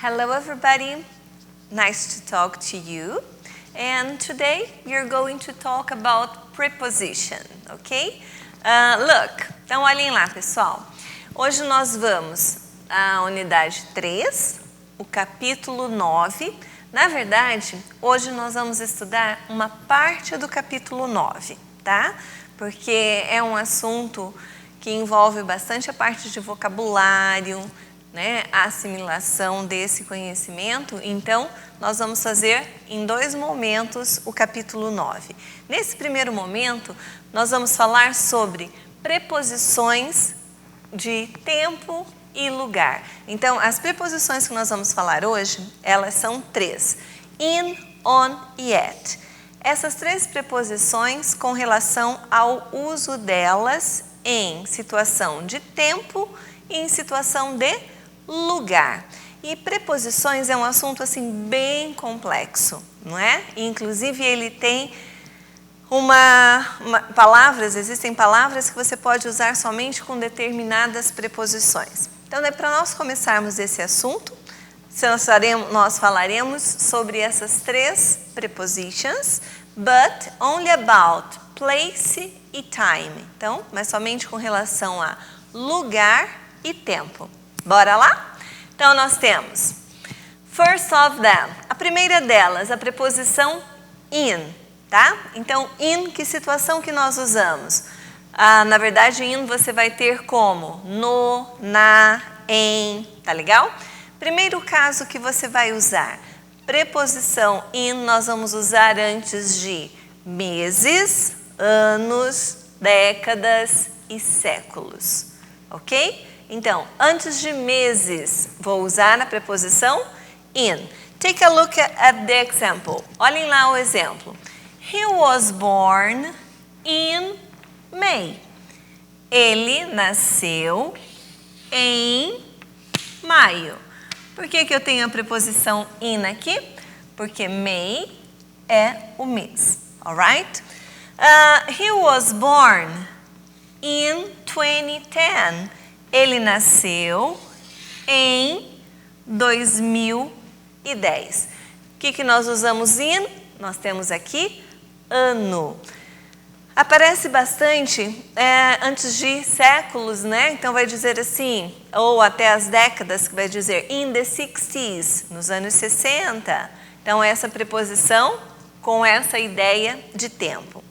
Hello everybody, nice to talk to you. And today you're going to talk about preposition, ok? Look, então olhem lá pessoal. Hoje nós vamos à unidade 3, o capítulo 9. Na verdade, hoje nós vamos estudar uma parte do capítulo 9, tá? Porque é um assunto que envolve bastante a parte de vocabulário, né, a assimilação desse conhecimento. Então, nós vamos fazer em 2 momentos o capítulo 9. Nesse primeiro momento, nós vamos falar sobre preposições de tempo e lugar. Então, as preposições que nós vamos falar hoje, elas são 3. In, on e at. Essas 3 preposições com relação ao uso delas em situação de tempo e em situação de lugar. E preposições é um assunto assim bem complexo, não é? Inclusive ele tem palavras, existem palavras que você pode usar somente com determinadas preposições. Então, para nós começarmos esse assunto, nós falaremos sobre essas 3 prepositions, but only about place e time. Então, mas somente com relação a lugar e tempo. Bora lá? Então, nós temos first of them, a primeira delas, a preposição in, tá? Então, in, que situação que nós usamos? Na verdade, in você vai ter como no, na, em, tá legal? Primeiro caso que você vai usar, preposição in, nós vamos usar antes de meses, anos, décadas e séculos, ok? Então, antes de meses, vou usar a preposição in. Take a look at the example. Olhem lá o exemplo. He was born in May. Ele nasceu em maio. Por que eu tenho a preposição in aqui? Porque May é o mês. Alright? He was born in 2010. Ele nasceu em 2010. O que nós usamos in? Nós temos aqui ano. Aparece bastante antes de séculos, né? Então vai dizer assim, ou até as décadas, que vai dizer in the 60s, nos anos 60. Então essa preposição com essa ideia de tempo.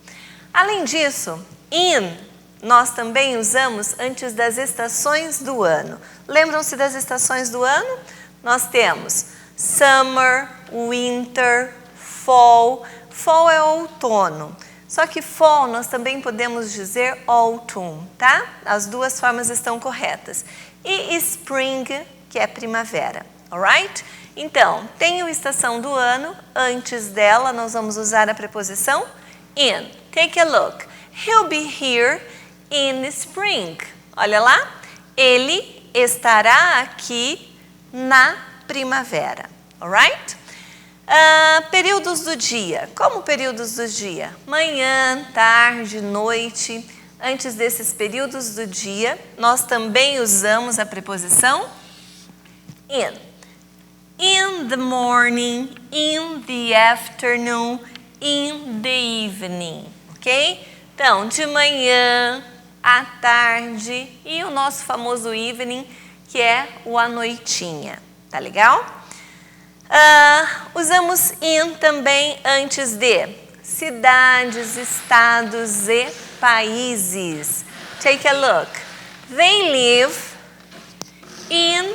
Além disso, in nós também usamos antes das estações do ano. Lembram-se das estações do ano? Nós temos summer, winter, fall. Fall é outono. Só que fall nós também podemos dizer autumn, tá? As 2 formas estão corretas. E spring, que é primavera, alright? Então, tem a estação do ano. Antes dela, nós vamos usar a preposição in. Take a look. He'll be here in spring. Olha lá, ele estará aqui na primavera, alright? Períodos do dia. Como períodos do dia? Manhã, tarde, noite. Antes desses períodos do dia, nós também usamos a preposição in. In the morning, in the afternoon, in the evening, ok? Então, de manhã, à tarde e o nosso famoso evening, que é o à noitinha, tá legal? Usamos in também antes de cidades, estados e países. Take a look. They live in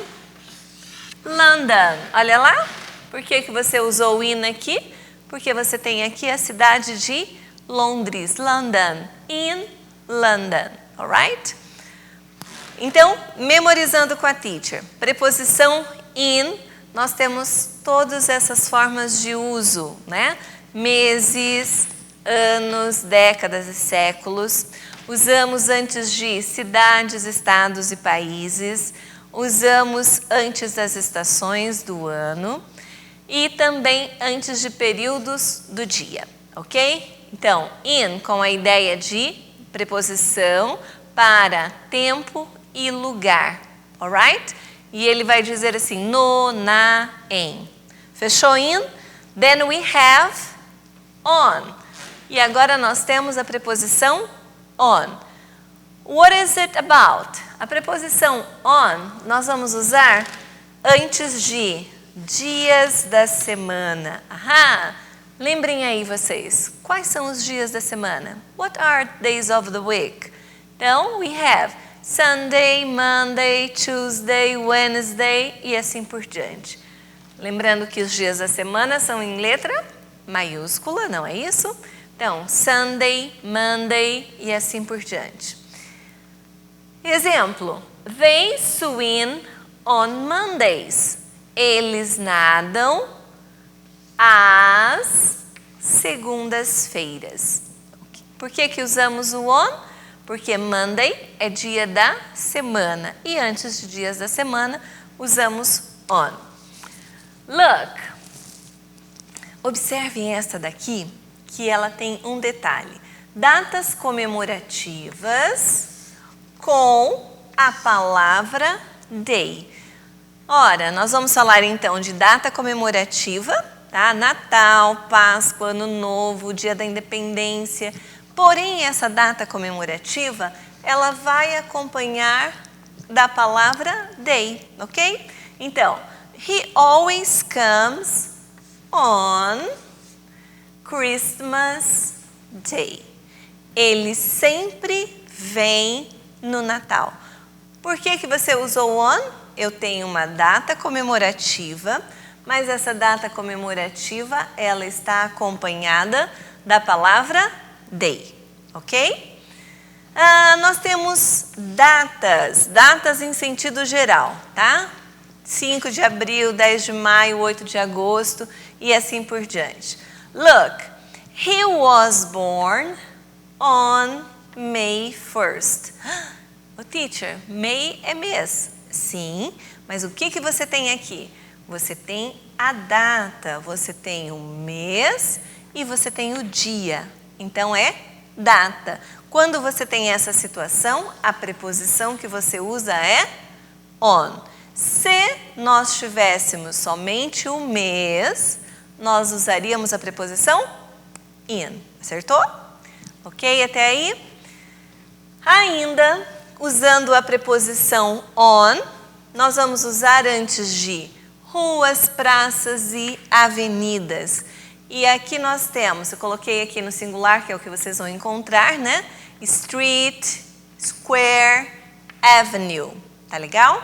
London. Olha lá. Por que você usou in aqui? Porque você tem aqui a cidade de Londres, London, in London, alright? Então, memorizando com a teacher, preposição in, nós temos todas essas formas de uso, né? Meses, anos, décadas e séculos. Usamos antes de cidades, estados e países. Usamos antes das estações do ano. E também antes de períodos do dia, ok? Então, in com a ideia de preposição para tempo e lugar, alright? E ele vai dizer assim, no, na, em. Fechou in? Then we have on. E agora nós temos a preposição on. What is it about? A preposição on nós vamos usar antes de dias da semana. Ahá! Lembrem aí vocês, quais são os dias da semana? What are days of the week? Então, we have Sunday, Monday, Tuesday, Wednesday e assim por diante. Lembrando que os dias da semana são em letra maiúscula, não é isso? Então, Sunday, Monday e assim por diante. Exemplo, they swim on Mondays. Eles nadam às segundas-feiras. Por que usamos o on? Porque Monday é dia da semana. E antes de dias da semana, usamos on. Look. Observem esta daqui, que ela tem um detalhe. Datas comemorativas com a palavra day. Ora, nós vamos falar então de data comemorativa, tá? Natal, Páscoa, Ano Novo, Dia da Independência. Porém, essa data comemorativa, ela vai acompanhar da palavra day, ok? Então, he always comes on Christmas Day. Ele sempre vem no Natal. Por que você usou on? Eu tenho uma data comemorativa, mas essa data comemorativa, ela está acompanhada da palavra day, ok? Nós temos datas em sentido geral, tá? 5 de abril, 10 de maio, 8 de agosto e assim por diante. Look, he was born on May 1st. Oh, teacher, May é mês. Sim, mas o que você tem aqui? Você tem a data, você tem o mês e você tem o dia. Então, é data. Quando você tem essa situação, a preposição que você usa é on. Se nós tivéssemos somente o mês, nós usaríamos a preposição in. Acertou? Ok, até aí? Ainda, usando a preposição on, nós vamos usar antes de ruas, praças e avenidas. E aqui nós temos, eu coloquei aqui no singular, que é o que vocês vão encontrar, né? Street, square, avenue. Tá legal?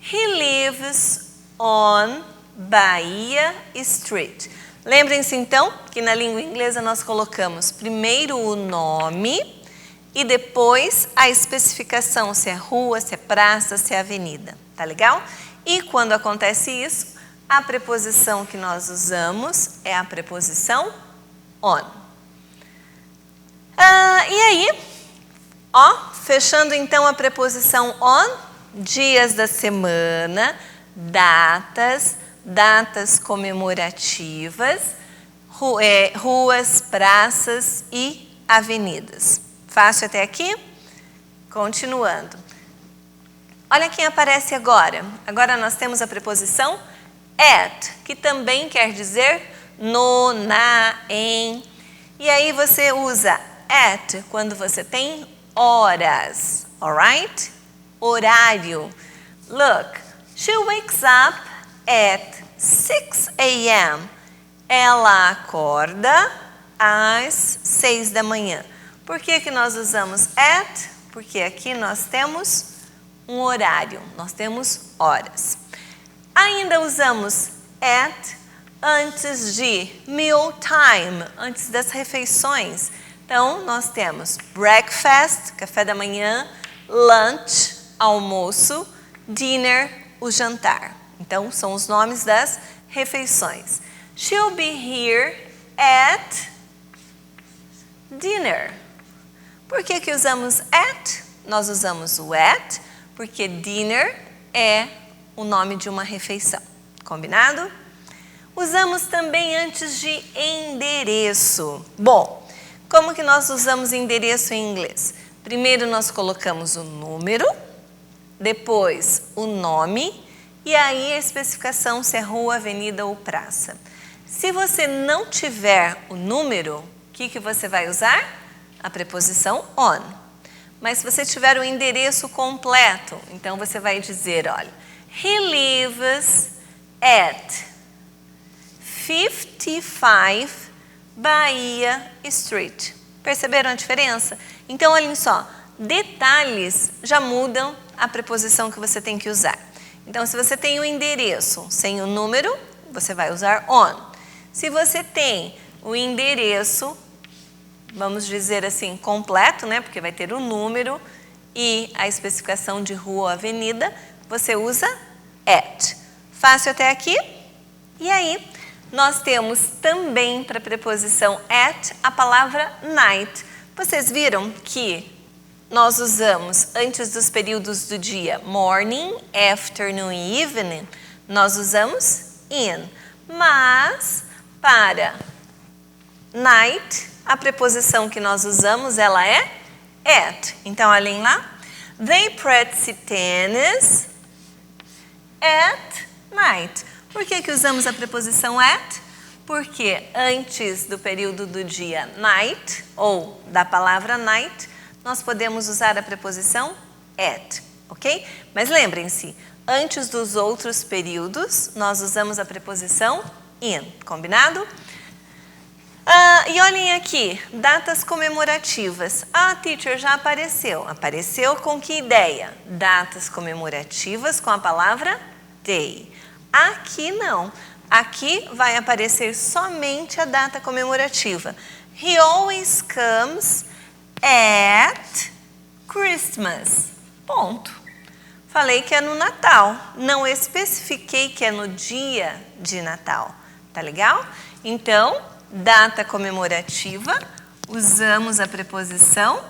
He lives on Bahia Street. Lembrem-se então que na língua inglesa nós colocamos primeiro o nome e depois a especificação, se é rua, se é praça, se é avenida. Tá legal? E quando acontece isso, a preposição que nós usamos é a preposição on. E aí, ó, fechando então a preposição on, dias da semana, datas comemorativas, ruas, praças e avenidas. Fácil até aqui? Continuando. Olha quem aparece agora. Agora nós temos a preposição at, que também quer dizer no, na, em. E aí você usa at quando você tem horas, alright? Horário. Look, she wakes up at 6 a.m. Ela acorda às 6 da manhã. Por que nós usamos at? Porque aqui nós temos um horário, nós temos horas. Ainda usamos at antes de meal time, antes das refeições. Então, nós temos breakfast, café da manhã, lunch, almoço, dinner, o jantar. Então, são os nomes das refeições. She'll be here at dinner. Por que usamos at? Nós usamos o at porque dinner é o nome de uma refeição. Combinado? Usamos também antes de endereço. Bom, como que nós usamos endereço em inglês? Primeiro nós colocamos o número, depois o nome e aí a especificação se é rua, avenida ou praça. Se você não tiver o número, o que você vai usar? A preposição on. Mas se você tiver o endereço completo, então você vai dizer, olha, he lives at 55 Bahia Street. Perceberam a diferença? Então, olhem só, detalhes já mudam a preposição que você tem que usar. Então, se você tem o endereço sem o número, você vai usar on. Se você tem o endereço, vamos dizer assim, completo, né? Porque vai ter o número e a especificação de rua ou avenida, você usa at. Fácil até aqui? E aí, nós temos também para a preposição at a palavra night. Vocês viram que nós usamos antes dos períodos do dia morning, afternoon e evening, nós usamos in. Mas para night, a preposição que nós usamos, ela é at. Então, olhem lá. They practice tennis at night. Por que usamos a preposição at? Porque antes do período do dia night, ou da palavra night, nós podemos usar a preposição at, ok? Mas lembrem-se, antes dos outros períodos, nós usamos a preposição in, combinado? E olhem aqui, datas comemorativas. Ah, teacher, já apareceu. Apareceu com que ideia? Datas comemorativas com a palavra day. Aqui não. Aqui vai aparecer somente a data comemorativa. He always comes at Christmas. Ponto. Falei que é no Natal. Não especifiquei que é no dia de Natal. Tá legal? Então, data comemorativa, usamos a preposição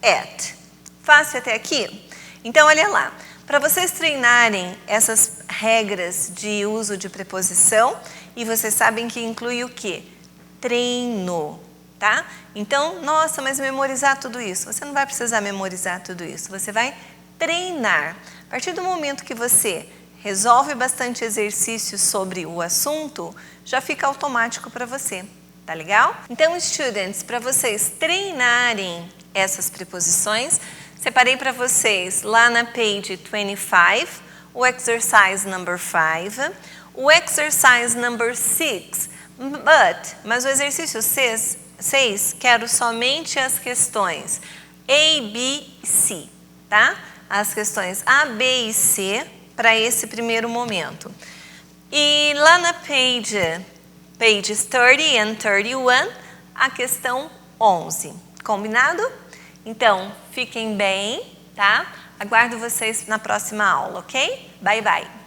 at. Fácil até aqui? Então, olha lá. Para vocês treinarem essas regras de uso de preposição, e vocês sabem que inclui o quê? Treino, tá? Então, nossa, mas memorizar tudo isso. Você não vai precisar memorizar tudo isso, você vai treinar. A partir do momento que você resolve bastante exercícios sobre o assunto, já fica automático para você, tá legal? Então, students, para vocês treinarem essas preposições, separei para vocês lá na page 25, o exercise number 5, o exercise number 6, mas o exercício 6, quero somente as questões A, B, C, tá? As questões A, B e C para esse primeiro momento. E lá na pages 30 and 31, a questão 11. Combinado? Então, fiquem bem, tá? Aguardo vocês na próxima aula, ok? Bye, bye!